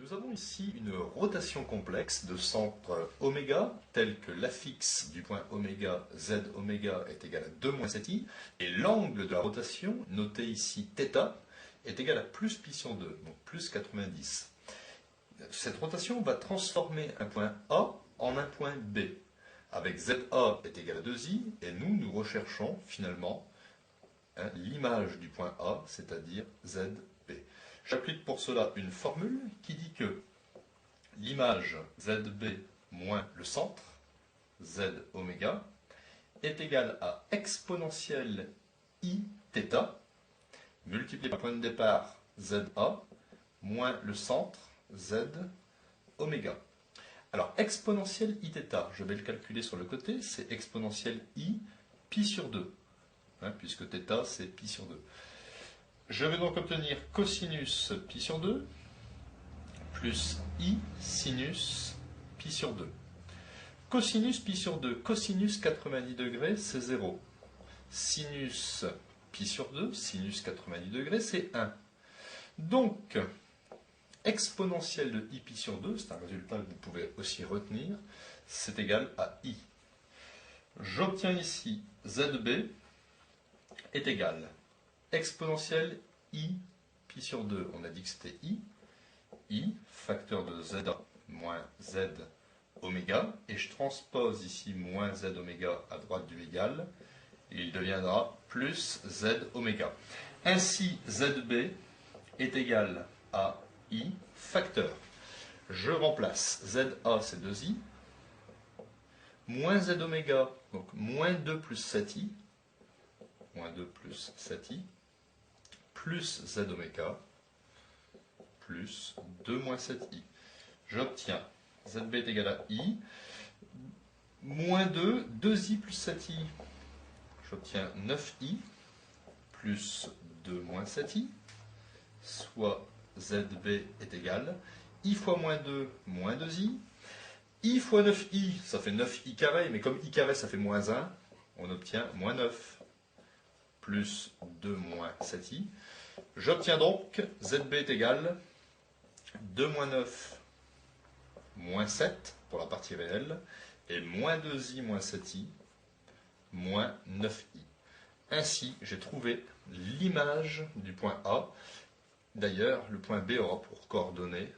Nous avons ici une rotation complexe de centre oméga, telle que l'affixe du point oméga, z oméga est égal à 2 moins 7i, et l'angle de la rotation, noté ici θ, est égal à plus pi sur 2, donc plus 90. Cette rotation va transformer un point A en un point B, avec ZA est égal à 2i, et nous recherchons finalement l'image du point A, c'est-à-dire ZB. J'applique pour cela une formule qui dit que l'image ZB moins le centre, Z oméga, est égale à exponentielle I θ, multiplié par le point de départ ZA, moins le centre, Z oméga. Alors, exponentielle Iθ, je vais le calculer sur le côté, c'est exponentielle I pi sur 2, puisque θ c'est pi sur 2. Je vais donc obtenir cosinus pi sur 2 plus I sinus pi sur 2. Cosinus pi sur 2, cosinus 90 degrés, c'est 0. Sinus pi sur 2, sinus 90 degrés, c'est 1. Donc, exponentielle de I pi sur 2, c'est un résultat que vous pouvez aussi retenir, c'est égal à I. J'obtiens ici ZB est égal exponentielle I pi sur 2, on a dit que c'était I, facteur de Z moins Z oméga, et je transpose ici moins Z oméga à droite du égal, et il deviendra plus Z oméga. Ainsi, ZB est égal à I facteur. Je remplace ZA, c'est 2i, moins Z oméga, donc moins 2 plus 7i, moins 2 plus 7i, plus Z oméga, plus 2 moins 7i. J'obtiens ZB est égal à I, moins 2, 2i plus 7i, j'obtiens 9i, plus 2 moins 7i, soit ZB est égal I fois moins 2, moins 2i, I fois 9i, ça fait 9i carré, mais comme i carré ça fait moins 1, on obtient moins 9, plus 2 moins 7i. J'obtiens donc ZB est égal 2 moins 9 moins 7 pour la partie réelle, et moins 2i moins 7i moins 9i. Ainsi, j'ai trouvé l'image du point A. D'ailleurs, le point B aura pour coordonnées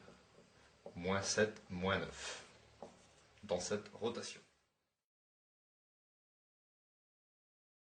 moins 7, moins 9 dans cette rotation.